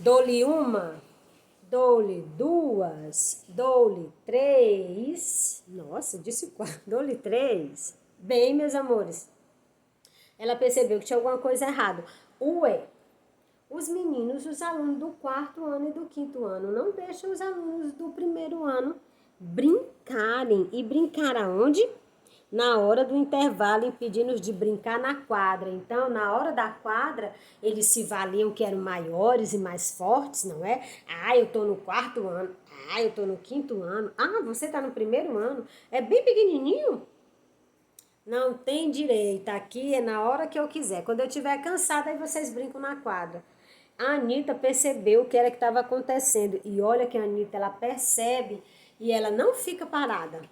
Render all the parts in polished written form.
Dou-lhe uma, dou-lhe duas, dou-lhe três. Nossa, disse quatro, dou-lhe três. Bem, meus amores, ela percebeu que tinha alguma coisa errada. Ué, os meninos, os alunos do quarto ano e do quinto ano, não deixam os alunos do primeiro ano brincarem. E brincar aonde? Na hora do intervalo, impedindo-os de brincar na quadra. Então, na hora da quadra, eles se valiam que eram maiores e mais fortes, não é? Ah, eu tô no quarto ano. Ah, eu tô no quinto ano. Ah, você tá no primeiro ano. É bem pequenininho? Não tem direito. Aqui é na hora que eu quiser. Quando eu estiver cansada, aí vocês brincam na quadra. A Anitta percebeu o que era que estava acontecendo. E olha que a Anitta, ela percebe e ela não fica parada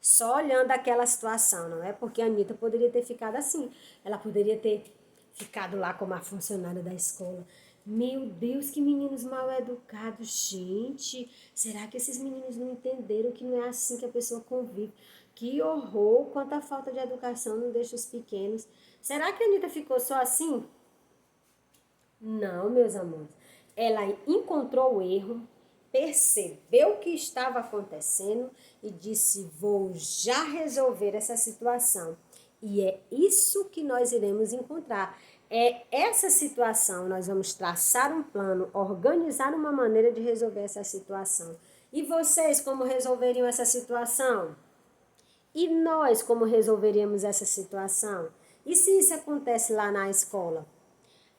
só olhando aquela situação, não é? Porque a Anitta poderia ter ficado assim. Ela poderia ter ficado lá como a funcionária da escola. Meu Deus, que meninos mal educados, gente. Será que esses meninos não entenderam que não é assim que a pessoa convive? Que horror, quanta falta de educação não deixa os pequenos. Será que a Anitta ficou só assim? Não, meus amores. Ela encontrou o erro, percebeu o que estava acontecendo e disse: vou já resolver essa situação. E é isso que nós iremos encontrar. É essa situação, nós vamos traçar um plano, organizar uma maneira de resolver essa situação. E vocês, como resolveriam essa situação? E nós, como resolveríamos essa situação? E se isso acontece lá na escola?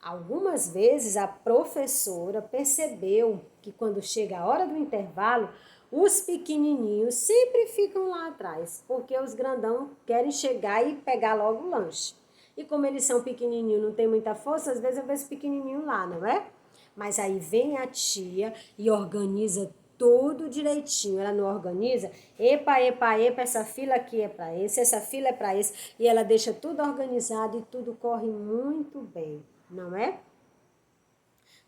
Algumas vezes a professora percebeu que quando chega a hora do intervalo, os pequenininhos sempre ficam lá atrás, porque os grandão querem chegar e pegar logo o lanche. E como eles são pequenininhos, não tem muita força, às vezes eu vejo pequenininho lá, não é? Mas aí vem a tia e organiza tudo direitinho. Ela não organiza, epa, epa, epa, essa fila aqui é para esse, essa fila é para esse. E ela deixa tudo organizado e tudo corre muito bem, não é?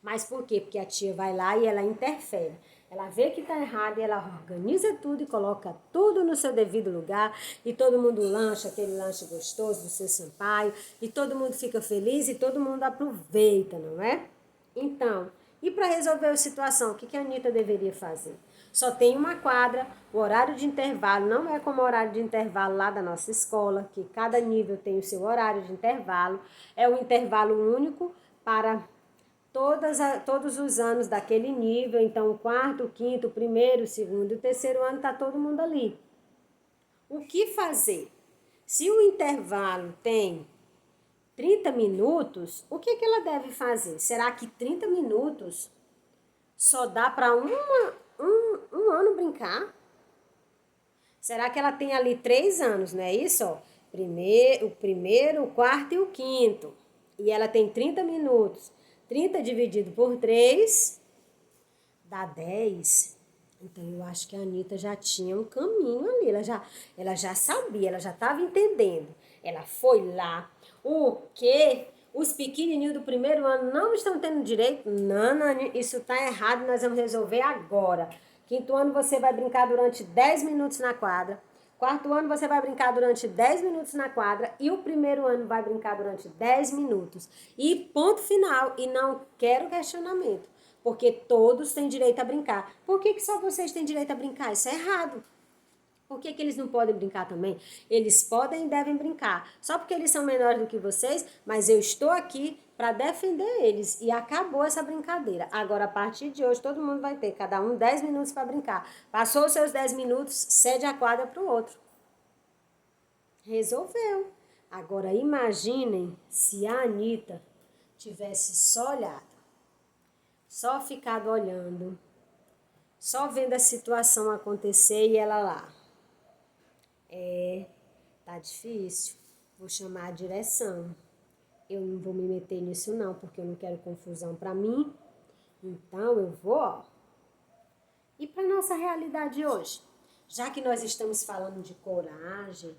Mas por quê? Porque a tia vai lá e ela interfere. Ela vê que está errado e ela organiza tudo e coloca tudo no seu devido lugar. E todo mundo lancha aquele lanche gostoso do seu Sampaio. E todo mundo fica feliz e todo mundo aproveita, não é? Então, e para resolver a situação, o que a Anitta deveria fazer? Só tem uma quadra, o horário de intervalo não é como o horário de intervalo lá da nossa escola, que cada nível tem o seu horário de intervalo. É um intervalo único para todos os anos daquele nível, então o quarto, o quinto, o primeiro, o segundo e o terceiro ano está todo mundo ali. O que fazer? Se o intervalo tem 30 minutos, o que ela deve fazer? Será que 30 minutos só dá para um ano brincar? Será que ela tem ali 3 anos, não é isso? Ó? O primeiro, o quarto e o quinto. E ela tem 30 minutos. 30 dividido por 3 dá 10. Então, eu acho que a Anitta já tinha um caminho ali. Ela já sabia, ela já estava entendendo. Ela foi lá. O quê? Os pequenininhos do primeiro ano não estão tendo direito? Não, não, isso está errado, nós vamos resolver agora. Quinto ano você vai brincar durante 10 minutos na quadra. Quarto ano você vai brincar durante 10 minutos na quadra e o primeiro ano vai brincar durante 10 minutos. E ponto final. E não quero questionamento, porque todos têm direito a brincar. Por que só vocês têm direito a brincar? Isso é errado. Por que eles não podem brincar também? Eles podem e devem brincar. Só porque eles são menores do que vocês, mas eu estou aqui para defender eles. E acabou essa brincadeira. Agora, a partir de hoje, todo mundo vai ter, cada um 10 minutos para brincar. Passou os seus 10 minutos, cede a quadra para o outro. Resolveu. Agora, imaginem se a Anitta tivesse só olhado, só ficado olhando, só vendo a situação acontecer e ela lá. Tá difícil. Vou chamar a direção. Eu não vou me meter nisso não, porque eu não quero confusão para mim. Então eu vou, ó. E para nossa realidade hoje? Já que nós estamos falando de coragem,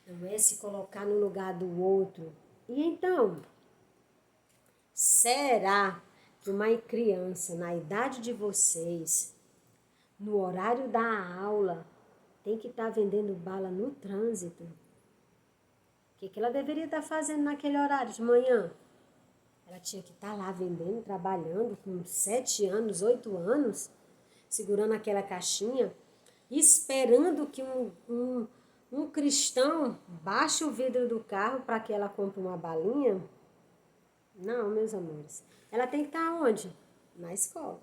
não é se colocar no lugar do outro. E então, será que uma criança na idade de vocês, no horário da aula, tem que estar vendendo bala no trânsito? O que ela deveria estar fazendo naquele horário de manhã? Ela tinha que estar lá vendendo, trabalhando com 7 anos, 8 anos, segurando aquela caixinha, esperando que um cristão baixe o vidro do carro para que ela compre uma balinha. Não, meus amores. Ela tem que estar onde? Na escola.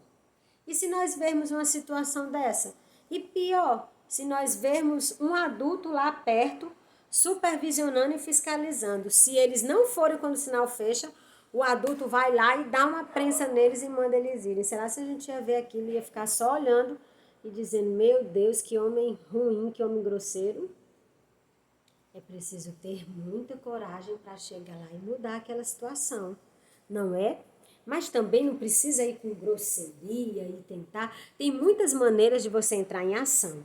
E se nós vermos uma situação dessa? E pior, se nós vermos um adulto lá perto, supervisionando e fiscalizando. Se eles não forem quando o sinal fecha, o adulto vai lá e dá uma prensa neles e manda eles irem. Será que a gente ia ver aquilo e ia ficar só olhando e dizendo, meu Deus, que homem ruim, que homem grosseiro? É preciso ter muita coragem para chegar lá e mudar aquela situação, não é? Mas também não precisa ir com grosseria e tentar. Tem muitas maneiras de você entrar em ação.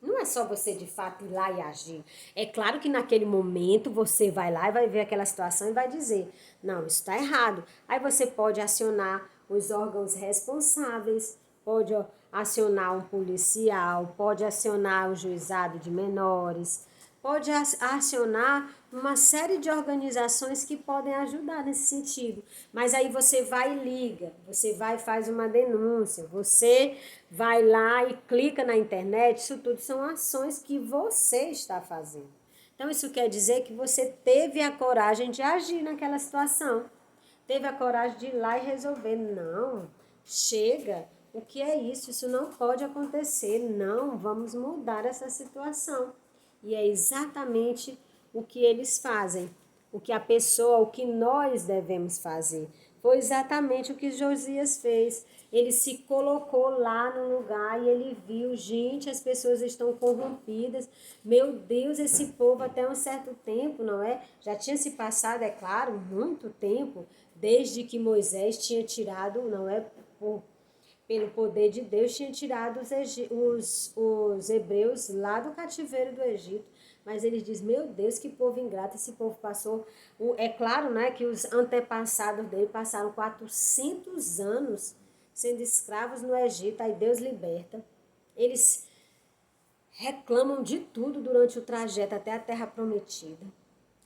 Não é só você de fato ir lá e agir. É claro que naquele momento você vai lá e vai ver aquela situação e vai dizer, não, isso está errado. Aí você pode acionar os órgãos responsáveis, pode acionar um policial, pode acionar o juizado de menores, pode acionar uma série de organizações que podem ajudar nesse sentido. Mas aí você vai e liga, você vai e faz uma denúncia, você vai lá e clica na internet, isso tudo são ações que você está fazendo. Então isso quer dizer que você teve a coragem de agir naquela situação, teve a coragem de ir lá e resolver. Não, chega, o que é isso? Isso não pode acontecer, não, vamos mudar essa situação. E é exatamente o que eles fazem, o que a pessoa, o que nós devemos fazer. Foi exatamente o que Josias fez. Ele se colocou lá no lugar e ele viu, gente, as pessoas estão corrompidas. Meu Deus, esse povo até um certo tempo, não é? Já tinha se passado, é claro, muito tempo, desde que Moisés tinha tirado, não é? Pelo poder de Deus, tinha tirado os hebreus lá do cativeiro do Egito. Mas ele diz, meu Deus, que povo ingrato, esse povo passou. É claro, né, que os antepassados dele passaram 400 anos sendo escravos no Egito, aí Deus liberta. Eles reclamam de tudo durante o trajeto até a terra prometida,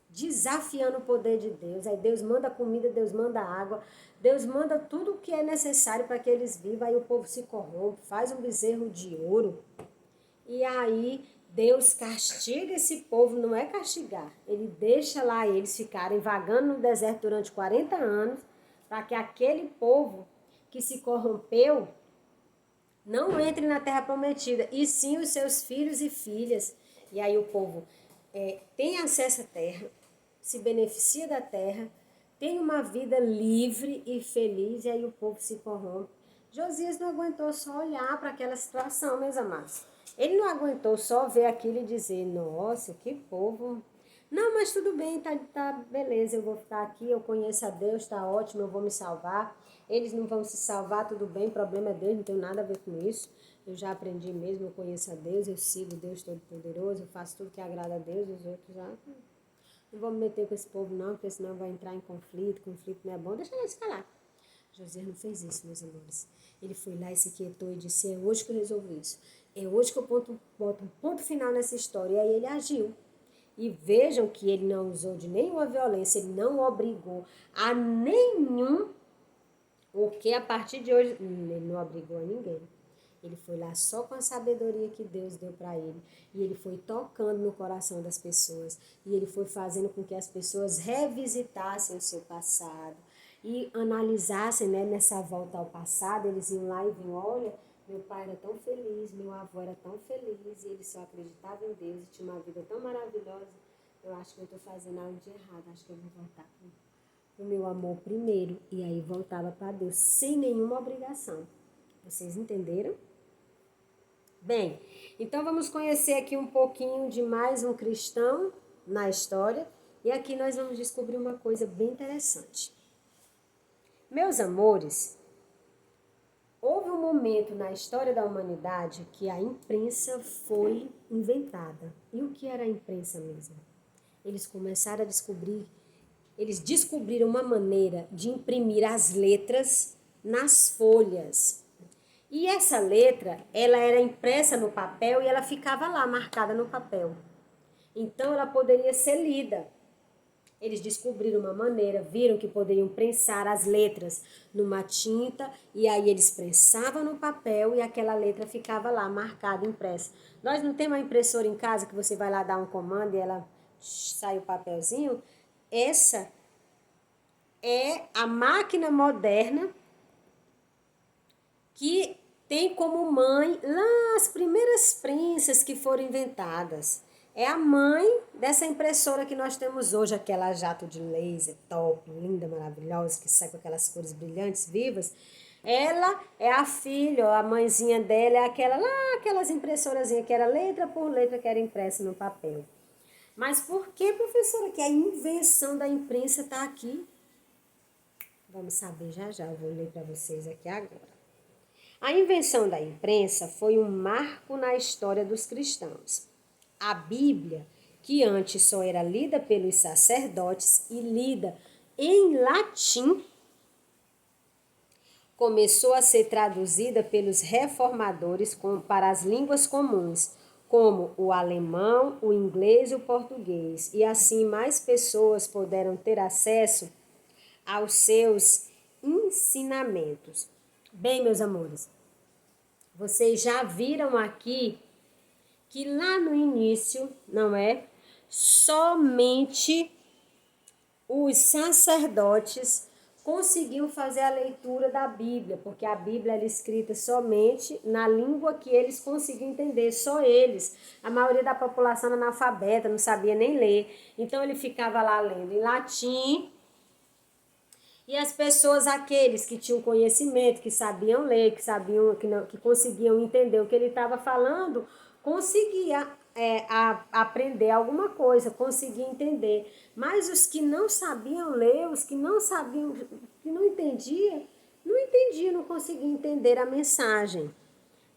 desafiando o poder de Deus. Aí Deus manda comida, Deus manda água, Deus manda tudo o que é necessário para que eles vivam. Aí o povo se corrompe, faz um bezerro de ouro. E aí Deus castiga esse povo, não é castigar. Ele deixa lá eles ficarem vagando no deserto durante 40 anos, para que aquele povo que se corrompeu não entre na terra prometida, e sim os seus filhos e filhas. E aí o povo tem acesso à terra, se beneficia da terra, tem uma vida livre e feliz, e aí o povo se corrompe. Josias não aguentou só olhar para aquela situação, meus amados. Ele não aguentou só ver aquilo e dizer, nossa, que povo. Não, mas tudo bem, tá beleza, eu vou ficar aqui, eu conheço a Deus, tá ótimo, eu vou me salvar. Eles não vão se salvar, tudo bem, o problema é Deus, não tenho nada a ver com isso. Eu já aprendi mesmo, eu conheço a Deus, eu sigo Deus Todo-Poderoso, eu faço tudo que agrada a Deus, os outros já... Não vou me meter com esse povo não, porque senão vai entrar em conflito não é bom, deixa eles falar. José não fez isso, meus amores. Ele foi lá e se quietou e disse, é hoje que eu resolvo isso. É hoje que eu boto um ponto final nessa história. E aí ele agiu. E vejam que ele não usou de nenhuma violência, ele não obrigou a nenhum, porque a partir de hoje, ele não obrigou a ninguém. Ele foi lá só com a sabedoria que Deus deu para ele. E ele foi tocando no coração das pessoas. E ele foi fazendo com que as pessoas revisitassem o seu passado. E analisassem, né, nessa volta ao passado. Eles iam lá e viam, olha, meu pai era tão feliz, meu avô era tão feliz. E ele só acreditava em Deus e tinha uma vida tão maravilhosa. Eu acho que eu estou fazendo algo de errado. Acho que eu vou voltar para o meu amor primeiro. E aí voltava para Deus, sem nenhuma obrigação. Vocês entenderam? Bem, então vamos conhecer aqui um pouquinho de mais um cristão na história. E aqui nós vamos descobrir uma coisa bem interessante. Meus amores, houve um momento na história da humanidade que a imprensa foi inventada. E o que era a imprensa mesmo? Eles começaram a descobrir, eles descobriram uma maneira de imprimir as letras nas folhas. E essa letra, ela era impressa no papel e ela ficava lá, marcada no papel. Então, ela poderia ser lida. Eles descobriram uma maneira, viram que poderiam prensar as letras numa tinta e aí eles prensavam no papel e aquela letra ficava lá, marcada, impressa. Nós não temos uma impressora em casa que você vai lá dar um comando e ela sai o papelzinho? Essa é a máquina moderna que tem como mãe lá as primeiras prensas que foram inventadas. É a mãe dessa impressora que nós temos hoje, aquela jato de laser top, linda, maravilhosa, que sai com aquelas cores brilhantes, vivas. Ela é a filha, a mãezinha dela é aquela lá, aquelas impressorazinhas que era letra por letra que era impressa no papel. Mas por que, professora, que a invenção da imprensa está aqui? Vamos saber já já, eu vou ler para vocês aqui agora. A invenção da imprensa foi um marco na história dos cristãos. A Bíblia, que antes só era lida pelos sacerdotes e lida em latim, começou a ser traduzida pelos reformadores para as línguas comuns, como o alemão, o inglês e o português. E assim mais pessoas puderam ter acesso aos seus ensinamentos. Bem, meus amores, vocês já viram aqui que lá no início, não é? Somente os sacerdotes conseguiam fazer a leitura da Bíblia, porque a Bíblia era escrita somente na língua que eles conseguiam entender, só eles. A maioria da população era analfabeta, não sabia nem ler. Então ele ficava lá lendo em latim. E as pessoas, aqueles que tinham conhecimento, que sabiam ler, que sabiam, que conseguiam entender o que ele estava falando, conseguia aprender alguma coisa, conseguia entender. Mas os que não sabiam ler, os que não sabiam, que não entendiam, não conseguiam entender a mensagem.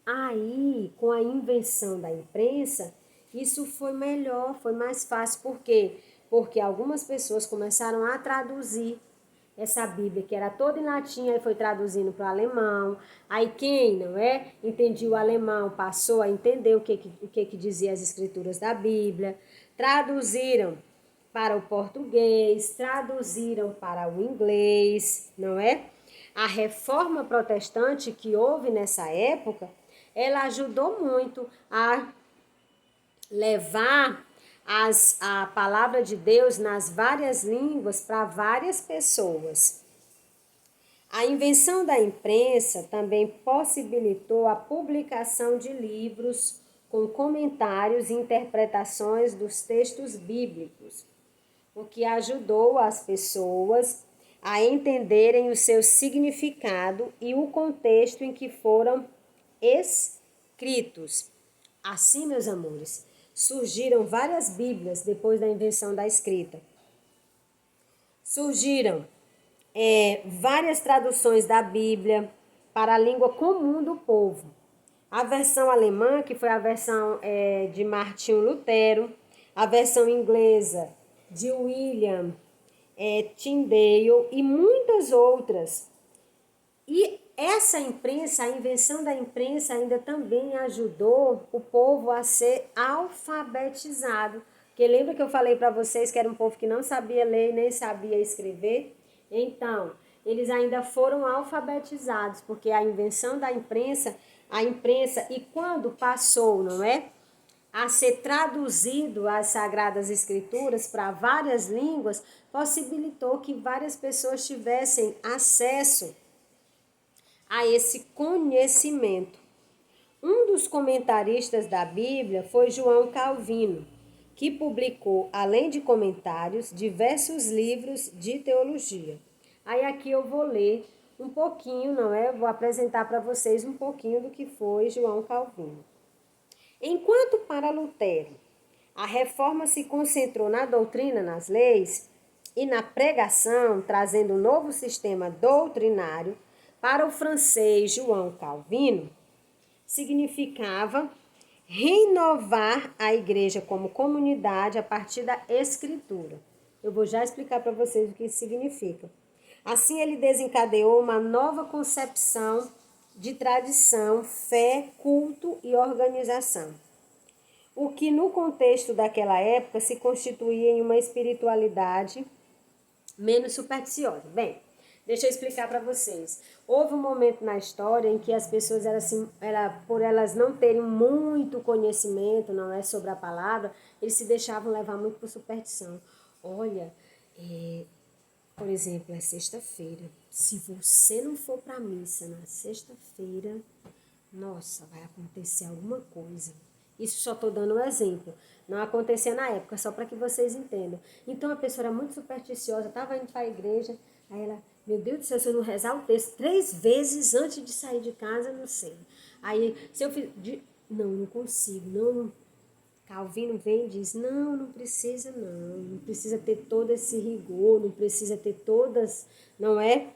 Aí, com a invenção da imprensa, isso foi melhor, foi mais fácil. Por quê? Porque algumas pessoas começaram a traduzir essa Bíblia, que era toda em latim, aí foi traduzindo para o alemão. Aí quem, não é, entendia o alemão, passou a entender o que dizia as escrituras da Bíblia. Traduziram para o português, traduziram para o inglês, não é? A reforma protestante que houve nessa época, ela ajudou muito a levar a palavra de Deus nas várias línguas para várias pessoas. A invenção da imprensa também possibilitou a publicação de livros com comentários e interpretações dos textos bíblicos, o que ajudou as pessoas a entenderem o seu significado e o contexto em que foram escritos. Assim, meus amores, surgiram várias Bíblias depois da invenção da escrita. Surgiram várias traduções da Bíblia para a língua comum do povo. A versão alemã, que foi a versão de Martinho Lutero, a versão inglesa de William Tyndale e muitas outras. E essa imprensa, a invenção da imprensa ainda também ajudou o povo a ser alfabetizado. Porque lembra que eu falei para vocês que era um povo que não sabia ler nem sabia escrever? Então, eles ainda foram alfabetizados, porque a invenção da imprensa, e quando passou, não é? A ser traduzido as Sagradas Escrituras para várias línguas, possibilitou que várias pessoas tivessem acesso a esse conhecimento. Um dos comentaristas da Bíblia foi João Calvino, que publicou, além de comentários, diversos livros de teologia. Aí aqui eu vou ler um pouquinho, não é? Vou apresentar para vocês um pouquinho do que foi João Calvino. Enquanto para Lutero a reforma se concentrou na doutrina, nas leis e na pregação, trazendo um novo sistema doutrinário, para o francês João Calvino, significava renovar a igreja como comunidade a partir da escritura. Eu vou já explicar para vocês o que isso significa. Assim, ele desencadeou uma nova concepção de tradição, fé, culto e organização. o que no contexto daquela época se constituía em uma espiritualidade menos supersticiosa. Bem, deixa eu explicar para vocês. Houve um momento na história em que as pessoas, por elas não terem muito conhecimento, não é, sobre a palavra, eles se deixavam levar muito por superstição. Olha, por exemplo, é sexta-feira. Se você não for para a missa na sexta-feira, nossa, vai acontecer alguma coisa. Isso só estou dando um exemplo. Não acontecia na época, só para que vocês entendam. Então a pessoa era muito supersticiosa, estava indo para a igreja, aí ela, meu Deus do céu, se eu não rezar o texto 3 vezes antes de sair de casa, não sei. Aí, se eu fiz. Não consigo, não. Calvino vem e diz, não precisa não precisa ter todo esse rigor, não precisa ter todas, não é?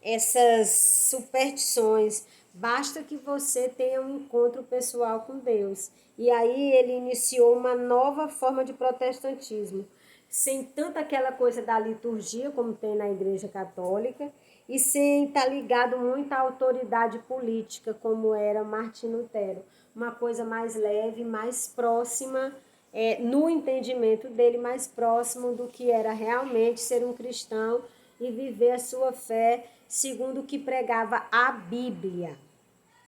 Essas superstições, basta que você tenha um encontro pessoal com Deus. E aí ele iniciou uma nova forma de protestantismo, sem tanta aquela coisa da liturgia, como tem na Igreja Católica, e sem estar ligado muito à autoridade política, como era Martim Lutero. Uma coisa mais leve, mais próxima, no entendimento dele, mais próximo do que era realmente ser um cristão e viver a sua fé segundo o que pregava a Bíblia.